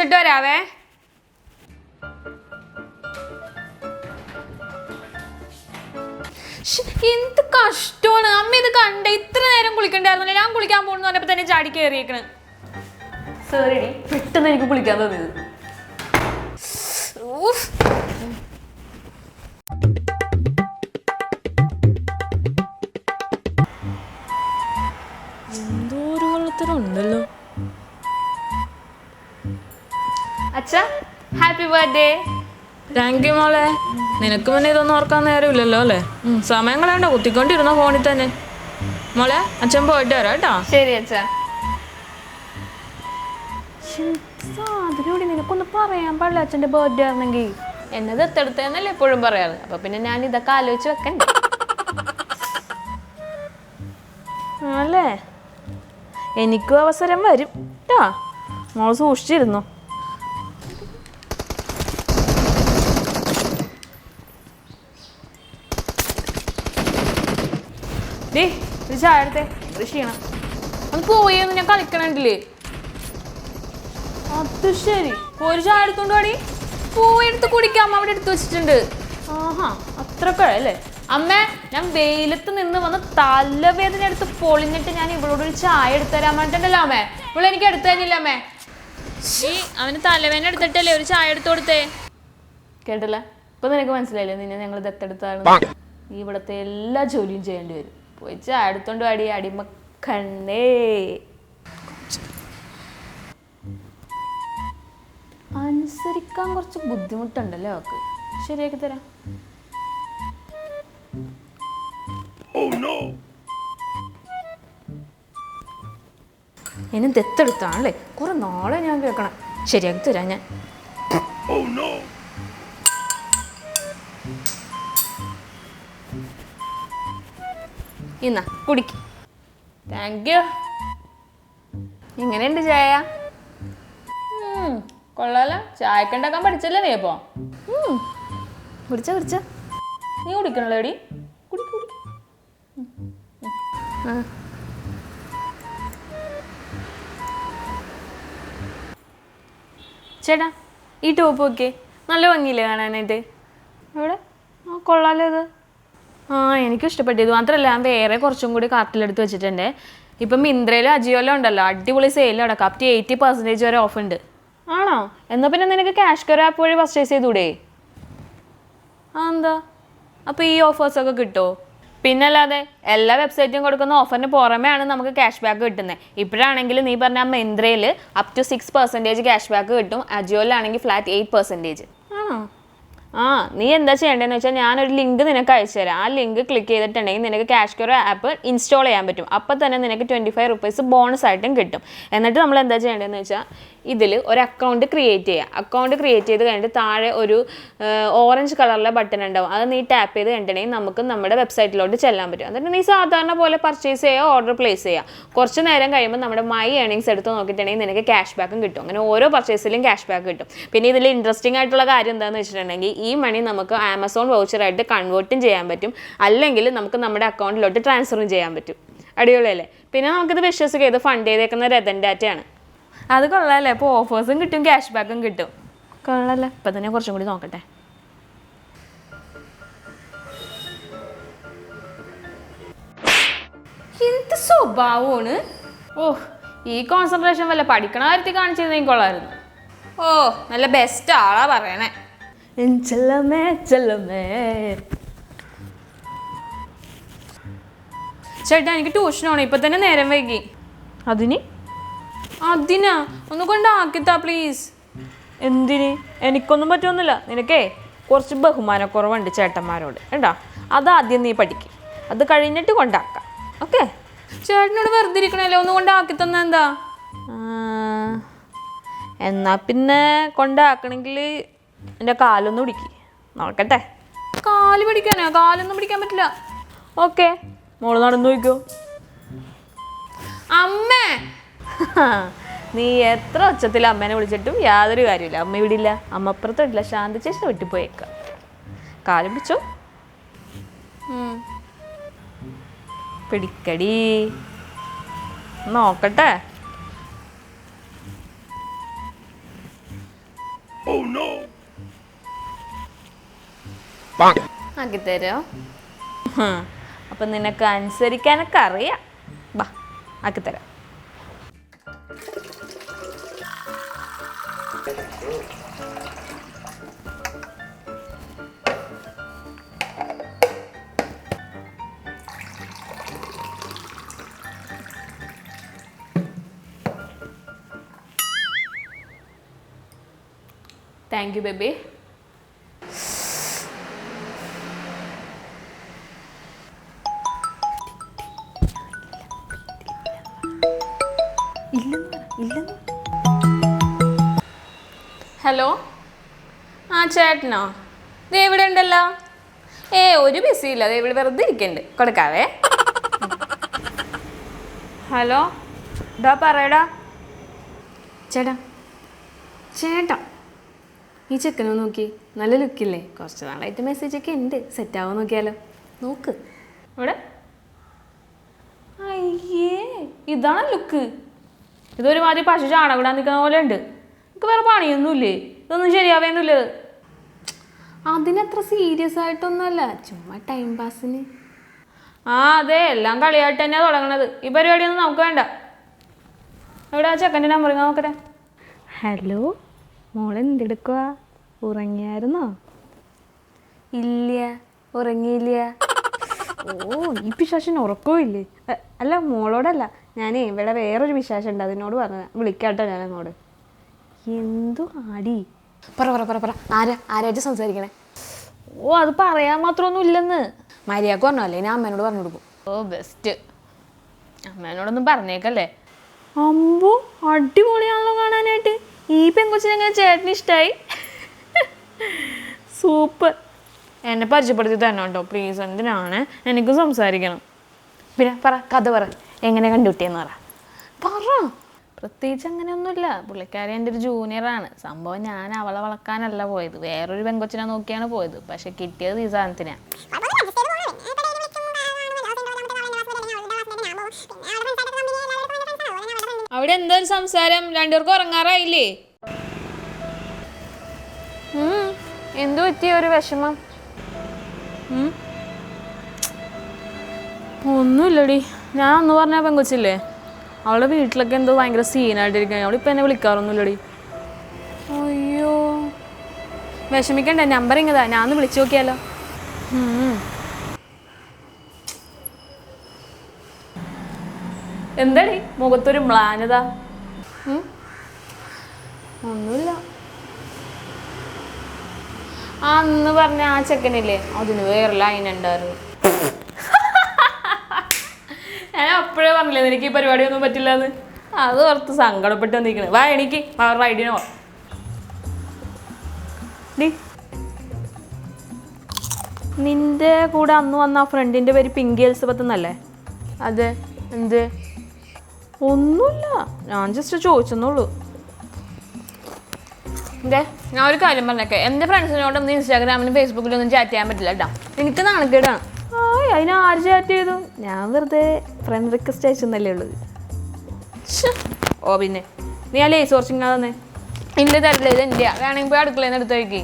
കുളിച്ചിട്ട് വരാവേ. എന്ത് കഷ്ടമാണ് അമ്മ ഇത് കണ്ട. ഇത്ര നേരം കുളിക്കണ്ടായിരുന്നല്ലേ? ഞാൻ കുളിക്കാൻ പോകുന്നു പറഞ്ഞപ്പോ തന്നെ ചാടി കയറിയേക്കണ്. സോറി, പെട്ടെന്ന് എനിക്ക് കുളിക്കാൻ തോന്നിയത്. എന്തോ ഒരു വെള്ളത്തരം ഉണ്ടല്ലോ. അച്ഛാ, ഹാപ്പി ബർത്ത്ഡേ. താങ്ക് യു മോളെ. നിനക്ക് പിന്നെ ഇതൊന്നും ഓർക്കാൻ നേരമില്ലല്ലോ അല്ലേ? സമയം കളയണ്ട, കുത്തിക്കൊണ്ടിരുന്നോ ഫോണിൽ തന്നെ. മോളെ, അച്ഛൻ പോയിട്ട് വരാം കേട്ടോ. ശരി അച്ഛാ. അതിനോട് നിനക്കൊന്ന് പറയാൻ പാടില്ല അച്ഛൻ്റെ ബർത്ത്ഡേ ആയിരുന്നെങ്കിൽ. എന്നത് എത്തെടുത്തന്നല്ലേ എപ്പോഴും പറയാറ്. അപ്പൊ പിന്നെ ഞാൻ ഇതൊക്കെ ആലോചിച്ച് വെക്കണ്ടേ അല്ലേ? എനിക്കും അവസരം വരും കേട്ടോ. മോൾ സൂക്ഷിച്ചിരുന്നു. ഒരു ചായ എടുത്തേ. ക്ഷീണം ഒന്ന് പോയെന്ന് ഞാൻ കളിക്കണില്ലേ? അത് ശരി, ഒരു ചായ എടുത്തോണ്ട് പാടി പോയെടുത്ത് കുടിക്കാം. അവിടെ എടുത്തു വെച്ചിട്ടുണ്ട്. ആഹാ, അത്രയൊക്കെ അല്ലേ അമ്മ? ഞാൻ വെയിലത്ത് നിന്ന് വന്ന് തലവേദന എടുത്ത് പൊളിഞ്ഞിട്ട് ഞാൻ ഇവളോടൊരു ചായ എടുത്തു തരാൻ പറഞ്ഞിട്ടുണ്ടല്ലോ അമ്മേ. ഇവിടെ എനിക്ക് എടുത്തു തന്നില്ല അമ്മേ. അവന് തലവേദന എടുത്തിട്ടല്ലേ ഒരു ചായ എടുത്തു കൊടുത്തേ? കേട്ടില്ല? ഇപ്പൊ നിനക്ക് മനസ്സിലായില്ലേ നിന്നെ ഞങ്ങൾ ദത്തെടുത്താണ്? ഇവിടത്തെ എല്ലാ ജോലിയും ചെയ്യേണ്ടി വരും. പോയി ചായ എടുത്തോണ്ട് പാടി അടിമ കണ്ണേ. അനുസരിക്കാൻ കുറച്ച് ബുദ്ധിമുട്ടുണ്ടല്ലേ അവക്ക്. ശരിയാക്കി തരാം. ഇനി ദത്തെടുത്താണല്ലേ? കുറെ നാളെ ഞാൻ കേൾക്കണം. ശരിയാക്കി തരാം ഞാൻ. ഇന്നാ കുടിക്ക്. Thank you. ഇങ്ങനെയുണ്ട് ചായ? കൊള്ളാലോ. ചായക്ക് ഉണ്ടാക്കാൻ പഠിച്ചല്ലേ നീ അപ്പോ? കുടിച്ച കുടിച്ച. നീ കുടിക്കണല്ലോ എടി. കുടിക്ക് കുടിക്ക്. ചേട്ടാ, ഈ ടോപ്പ് നോക്കിയേ, നല്ല ഭംഗിയില്ലേ കാണാനായിട്ട്? എവിടെ? കൊള്ളാലോ ഇത്. എനിക്കും ഇഷ്ടപ്പെട്ടു. ഇത് മാത്രമല്ല, ഞാൻ വേറെ കുറച്ചും കൂടി കാർട്ടിലെടുത്ത് വെച്ചിട്ടുണ്ട്. ഇപ്പം മിന്ത്രയിലും അജിയോയിലും ഉണ്ടല്ലോ അടിപൊളി സെയിൽ നടക്കാം. അപ് ടു 80% വരെ ഓഫ് ഉണ്ട്. ആണോ? എന്നാൽ പിന്നെ നിനക്ക് ക്യാഷ് കെയർ ആപ്പ് വഴി പർച്ചേസ് ചെയ്തൂടെ? എന്താ അപ്പോൾ ഈ ഓഫേഴ്സൊക്കെ കിട്ടുമോ? പിന്നല്ലാതെ എല്ലാ വെബ്സൈറ്റും കൊടുക്കുന്ന ഓഫറിന് പുറമെയാണ് നമുക്ക് ക്യാഷ് ബാക്ക് കിട്ടുന്നത്. ഇപ്പോഴാണെങ്കിൽ നീ പറഞ്ഞ മിന്ത്രയിൽ അപ് ടു 6% ക്യാഷ് ബാക്ക് കിട്ടും. അജിയോയിലാണെങ്കിൽ ഫ്ലാറ്റ് 8%. ആണോ? നീ എന്താ ചെയ്യേണ്ടതെന്ന് വെച്ചാൽ ഞാനൊരു ലിങ്ക് നിനക്ക് അയച്ചു തരാം. ആ ലിങ്ക് ക്ലിക്ക് ചെയ്തിട്ടുണ്ടെങ്കിൽ നിനക്ക് ക്യാഷ് കെയർ ആപ്പ് ഇൻസ്റ്റാൾ ചെയ്യാൻ പറ്റും. അപ്പോൾ തന്നെ നിനക്ക് 25 റുപ്പീസ് ബോണസ് ആയിട്ടും കിട്ടും. എന്നിട്ട് നമ്മൾ എന്താ ചെയ്യേണ്ടതെന്ന് വെച്ചാൽ ഇതിൽ ഒരു അക്കൗണ്ട് ക്രിയേറ്റ് ചെയ്യുക. അക്കൗണ്ട് ക്രിയേറ്റ് ചെയ്ത് കഴിഞ്ഞിട്ട് താഴെ ഒരു ഓറഞ്ച് കളറിലെ ബട്ടൺ ഉണ്ടാവും. അത് നീ ടാപ്പ് ചെയ്ത് കഴിഞ്ഞിട്ടുണ്ടെങ്കിൽ നമുക്ക് നമ്മുടെ വെബ്സൈറ്റിലോട്ട് ചെല്ലാൻ പറ്റും. എന്നിട്ട് നീ സാധാരണ പോലെ പർച്ചേസ് ചെയ്യുക, ഓർഡർ പ്ലേസ് ചെയ്യുക. കുറച്ച് നേരം കഴിയുമ്പോൾ നമ്മുടെ മൈ ഏണിങ്സ് എടുത്ത് നോക്കിയിട്ടുണ്ടെങ്കിൽ നിനക്ക് ക്യാഷ് ബാക്കും കിട്ടും. അങ്ങനെ ഓരോ പർച്ചേസിലും ക്യാഷ് ബാക്ക് കിട്ടും. പിന്നെ ഇതിൽ ഇൻട്രസ്റ്റിംഗ് ആയിട്ടുള്ള കാര്യം എന്താണെന്ന് വെച്ചിട്ടുണ്ടെങ്കിൽ ഈ മണി നമുക്ക് ആമസോൺ വൗച്ചറായിട്ട് കൺവേർട്ടും ചെയ്യാൻ പറ്റും, അല്ലെങ്കിൽ നമുക്ക് നമ്മുടെ അക്കൗണ്ടിലോട്ട് ട്രാൻസ്ഫറും ചെയ്യാൻ പറ്റും. അടിപൊളിയല്ലേ? പിന്നെ നമുക്കിത് വിശ്വസിക്കുക, ഇത് ഫണ്ട് ചെയ്തേക്കുന്ന രതൻ ഡാറ്റയാണ്. അത് കൊള്ളാമല്ലേ? അപ്പോൾ ഓഫേഴ്സും കിട്ടും, ക്യാഷ് ബാക്കും കിട്ടും. കൊള്ളാമല്ലേ? ഇപ്പം തന്നെ കുറച്ചും കൂടി നോക്കട്ടെ. എന്ത് സ്വഭാവമാണ്! ഈ കോൺസെൻട്രേഷൻ വല്ല പഠിക്കണ കാര്യത്തിൽ കാണിച്ചിരുന്നെങ്കിൽ കൊള്ളാമായിരുന്നു. നല്ല ബെസ്റ്റ് ആളാ പറയണേ. ചെല്ലമേ ചെല്ലമേ. ചേട്ടാ, എനിക്ക് ട്യൂഷനാണ്. ഇപ്പം തന്നെ നേരം വൈകി. അതിനാ ഒന്ന് കൊണ്ടാക്കിത്താ പ്ലീസ്. എന്തിന്? എനിക്കൊന്നും പറ്റുമൊന്നുമില്ല. നിനക്കേ കുറച്ച് ബഹുമാനക്കുറവുണ്ട് ചേട്ടന്മാരോട് കേട്ടോ. അതാദ്യം നീ പഠിക്കും, അത് കഴിഞ്ഞിട്ട് കൊണ്ടാക്കാം. ഓക്കെ? ചേട്ടനോട് വെറുതെ ഇരിക്കണല്ലോ, ഒന്ന് കൊണ്ടാക്കി തന്നാ എന്താ? എന്നാ പിന്നെ കൊണ്ടാക്കണമെങ്കിൽ എൻ്റെ കാലൊന്നും പിടിക്ക് നോക്കട്ടെ. കാല് പിടിക്കാനോ? കാലൊന്നും പിടിക്കാൻ പറ്റില്ല. ഓക്കെ, മോള് നടന്നു പോയിക്കോ. അമ്മേ! നീ എത്ര ഒച്ചത്തിൽ അമ്മേനെ വിളിച്ചിട്ടും യാതൊരു കാര്യമില്ല. അമ്മ വിടില്ല. അമ്മ അപ്പുറത്ത് വിടില്ല. ശാന്തി ചേച്ചി വിട്ടിപ്പോയേക്കാം. കാല് പിടിച്ചോ. പിടിക്കടി. നോക്കട്ടെ. ആക്കിത്തരോ? അപ്പം നിനക്ക് അനുസരിക്കാനൊക്കെ അറിയാം. ബാ ആക്കിത്തരാം. Thank you baby. ഹലോ, ആ ചേട്ടനോ? ദേ ഇവിടെ ഉണ്ടല്ലോ. ഒരു ബിസി ഇല്ല, ഇവിടെ വെറുതെ ഇരിക്കുന്നുണ്ട്. കൊടുക്കാവേ. ഹലോ, ഇതാ പറയടാ. ചേട്ടാ ചേട്ടാ, ഈ ചെക്കനോ നോക്കി, നല്ല ലുക്കില്ലേ? കുറച്ച് നാളായിട്ട് മെസ്സേജൊക്കെ ഉണ്ട്. സെറ്റാവോ നോക്കിയാലോ? നോക്ക് ഇവിടെ. അയ്യേ, ഇതാണ് ലുക്ക്. ഇതൊരുമാതിരി പശു ചാണകിടാൻ നിൽക്കുന്ന പോലെ ഉണ്ട്. എനിക്ക് വേറെ പണിയൊന്നുമില്ലേ? ഇതൊന്നും ശരിയാവേന്നില്ല. അതിനത്ര സീരിയസ് ആയിട്ടൊന്നുമല്ല, ചുമ്മാ ടൈം പാസിന്. ആ അതെ, എല്ലാം കളിയായിട്ട് തന്നെയാണ് തുടങ്ങണത്. ഈ പരിപാടിയൊന്നും നമുക്ക് വേണ്ട. എവിടെ ആ ചെക്കൻ്റെ നമ്പർ നോക്കട്ടെ. ഹലോ മോളെന്തെടുക്കുക? ഉറങ്ങിയായിരുന്നോ? ഇല്ല, ഉറങ്ങിയില്ല. ഓ, ഈ പിശാശിന് ഉറക്കവും ഇല്ലേ? അല്ല, മോളോടല്ല, ഞാനേ ഇവിടെ വേറൊരു പിശാശം ഉണ്ട്, അതിനോട് പറഞ്ഞ വിളിക്കാട്ടോ ഞാൻ അങ്ങോട്ട്. എന്തു ആടി? പറ ആരായിട്ട് സംസാരിക്കണേ? ഓ, അത് പറയാൻ മാത്രമൊന്നും ഇല്ലെന്ന്. മര്യാദക്ക് പറഞ്ഞല്ലേ, ഞാൻ അമ്മേനോട് പറഞ്ഞു കൊടുക്കും. ഓ ബെസ്റ്റ്. അമ്മേനോടൊന്നും പറഞ്ഞേക്കല്ലേ. അമ്പോ, അടിപൊളിയാണല്ലോ കാണാനായിട്ട്. ഈ പെങ്കൊച്ചിനെ എങ്ങനെ ചേട്ടന് ഇഷ്ടമായി? സൂപ്പർ. എന്നെ പരിചയപ്പെടുത്തി തന്നെ കേട്ടോ പ്ലീസ്. എന്തിനാണ്? എനിക്കും സംസാരിക്കണം. പിന്നെ കഥ പറ, എങ്ങനെ കണ്ടുകിട്ടിയെന്ന് പറ. പ്രത്യേകിച്ച് അങ്ങനെയൊന്നുമില്ല. പുള്ളിക്കാരി എൻ്റെ ഒരു ജൂനിയറാണ്. സംഭവം ഞാൻ അവളെ വളക്കാനല്ല പോയത്, വേറൊരു പെങ്കൊച്ചിനെ നോക്കിയാണ് പോയത്. പക്ഷെ കിട്ടിയത് ഈ സാധനത്തിനാണ്. അവിടെ എന്താ ഒരു സംസാരം? രണ്ടുപേർക്കും ഉറങ്ങാറായില്ലേ? എന്തു പറ്റിയ ഒരു വിഷമം? ഒന്നുമില്ലടി. ഞാൻ അന്ന് പറഞ്ഞ പെങ്കൊച്ചില്ലേ, അവളുടെ വീട്ടിലൊക്കെ എന്തോ ഭയങ്കര സീനായിട്ടിരിക്കുക. അവളിപ്പോൾ എന്നെ വിളിക്കാറൊന്നുമില്ലടി. അയ്യോ, വിഷമിക്കണ്ട. നമ്പർ ഇങ്ങതാ, ഞാൻ ഒന്ന് വിളിച്ചു നോക്കിയാലോ? എന്താടി മുഖത്തൊരു മ്ലാനത? ഒന്നുമില്ല. അന്ന് പറഞ്ഞ ആ ചെക്കനില്ലേ, അതിന് വേറെ ലൈൻ ഉണ്ടായിരുന്നു. ഞാൻ അപ്പോഴേ പറഞ്ഞില്ലേ എനിക്ക് ഈ പരിപാടിയൊന്നും പറ്റില്ല എന്ന്. അത് ഓർത്ത് സങ്കടപ്പെട്ട് വന്നിരിക്കണേ. വാ എനിക്ക് അവരുടെ ഐഡിയ പോ. നിന്റെ കൂടെ അന്ന് വന്ന ആ ഫ്രണ്ടിന്റെ പേര് പിങ്കി എലിസബത്ത് എന്നല്ലേ? അതെ. എന്ത്? ഒന്നുമില്ല, ഞാൻ ജസ്റ്റ് ചോദിച്ചെന്നുള്ളൂ. ഞാൻ ഒരു കാര്യം പറഞ്ഞേക്കെ, എൻ്റെ ഫ്രണ്ട്സിനോടൊന്നും ഇൻസ്റ്റാഗ്രാമിലും ഫേസ്ബുക്കിലൊന്നും ചാറ്റ് ചെയ്യാൻ പറ്റില്ല കേട്ടോ. എനിക്ക് നാണക്കേടാണ്. അതിന് ആര് ചാറ്റ് ചെയ്തു? ഞാൻ വെറുതെ ഫ്രണ്ട് റിക്വസ്റ്റ് അയച്ചെന്നല്ലേ ഉള്ളത്. ഓ പിന്നെ നീ ആ ലേസ് കുറച്ചിങ്ങനെ തന്നെ. ഇല്ല തരില്ല, ഇത് എൻ്റെ വേണമെങ്കിൽ പോയി അടുക്കളയിൽ നിന്ന് എടുത്ത് വയ്ക്കി.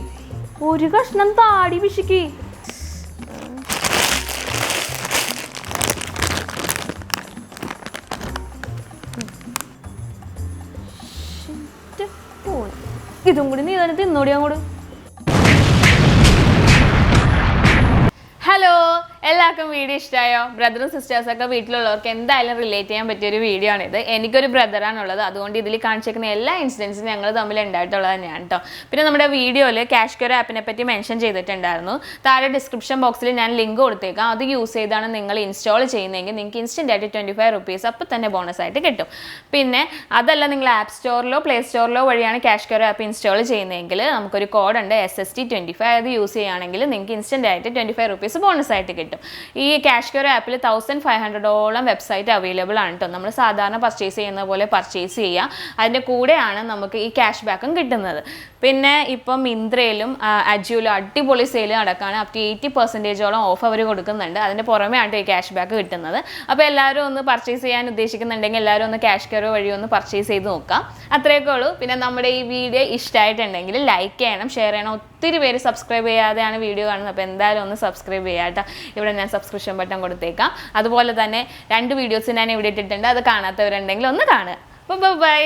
ഒരു കഷ്ണം താടി പിശുക്കി. ഇതും കൂടി നീ തന്നെ തിന്നോടി അങ്ങോട്ട്. ഹലോ, എല്ലാവർക്കും വീഡിയോ ഇഷ്ടമായോ? ബ്രദറും സിസ്റ്റേഴ്സൊക്കെ വീട്ടിലുള്ളവർക്ക് എന്തായാലും റിലേറ്റ് ചെയ്യാൻ പറ്റിയൊരു വീഡിയോ ആണിത്. എനിക്കൊരു ബ്രദറാണുള്ളത്, അതുകൊണ്ട് ഇതിൽ കാണിച്ചേക്കുന്ന എല്ലാ ഇൻസിഡൻസും ഞങ്ങൾ തമ്മിൽ ഉണ്ടായിട്ടുള്ളത് തന്നെയാണ് കേട്ടോ. പിന്നെ നമ്മുടെ വീഡിയോയിൽ ക്യാഷ് ക്യൂർ ആപ്പിനെ പറ്റി മെൻഷൻ ചെയ്തിട്ടുണ്ടായിരുന്നു. താഴെ ഡിസ്ക്രിപ്ഷൻ ബോക്സിൽ ഞാൻ ലിങ്ക് കൊടുത്തേക്കാം. അത് യൂസ് ചെയ്താണ് നിങ്ങൾ ഇൻസ്റ്റാൾ ചെയ്യുന്നതെങ്കിൽ നിങ്ങൾക്ക് ഇൻസ്റ്റൻ്റ് ആയിട്ട് 25 rupees അപ്പോൾ തന്നെ ബോണസ് ആയിട്ട് കിട്ടും. പിന്നെ അതല്ല, നിങ്ങൾ ആപ്പ് സ്റ്റോറിലോ പ്ലേ സ്റ്റോറിലോ വഴിയാണ് ക്യാഷ് ക്യൂർ ആപ്പ് ഇൻസ്റ്റാൾ ചെയ്യുന്നതെങ്കിൽ നമുക്കൊരു കോഡ് ഉണ്ട് SST25. അത് യൂസ് ചെയ്യുകയാണെങ്കിൽ നിങ്ങൾക്ക് ഇൻസ്റ്റൻ്റ് ആയിട്ട് 25 rupees ബോണസ് ആയിട്ട് കിട്ടും. ഈ ക്യാഷ് ക്യൂർ ആപ്പിൽ 1500ഓളം വെബ്സൈറ്റ് അവൈലബിൾ ആണ് കേട്ടോ. നമ്മൾ സാധാരണ പർച്ചേസ് ചെയ്യുന്ന പോലെ പർച്ചേസ് ചെയ്യുക. അതിൻ്റെ കൂടെയാണ് നമുക്ക് ഈ ക്യാഷ് ബാക്കും കിട്ടുന്നത്. പിന്നെ ഇപ്പം മിന്ത്രയിലും അജിയോയിലും അടിപൊളി സെയിൽ നടക്കുകയാണ്. അപ് ടു 80% ഓഫ് അവർ കൊടുക്കുന്നുണ്ട്. അതിൻ്റെ പുറമെയാണ് ഈ ക്യാഷ് ബാക്ക് കിട്ടുന്നത്. അപ്പോൾ എല്ലാവരും ഒന്ന് പർച്ചേസ് ചെയ്യാൻ ഉദ്ദേശിക്കുന്നുണ്ടെങ്കിൽ എല്ലാവരും ഒന്ന് ക്യാഷ് ക്യൂർ വഴി ഒന്ന് പർച്ചേസ് ചെയ്ത് നോക്കാം. അത്രയൊക്കെ ഉള്ളൂ. പിന്നെ നമ്മുടെ ഈ വീഡിയോ ഇഷ്ടമായിട്ടുണ്ടെങ്കിൽ ലൈക്ക് ചെയ്യണം, ഷെയർ ചെയ്യണം. ഒത്തിരി പേര് സബ്സ്ക്രൈബ് ചെയ്യാതെയാണ് വീഡിയോ കാണുന്നത്. അപ്പോൾ എന്തായാലും ഒന്ന് സബ്സ്ക്രൈബ് ചെയ്യാം കേട്ടോ. ഇവിടെ ഞാൻ സബ്സ്ക്രിപ്ഷൻ ബട്ടൺ കൊടുത്തേക്കാം. അതുപോലെ തന്നെ 2 വീഡിയോസ് ഞാൻ ഇവിടെ ഇട്ടിട്ടുണ്ട്. അത് കാണാത്തവരുണ്ടെങ്കിൽ ഒന്ന് കാണുക. അപ്പോൾ ബൈ.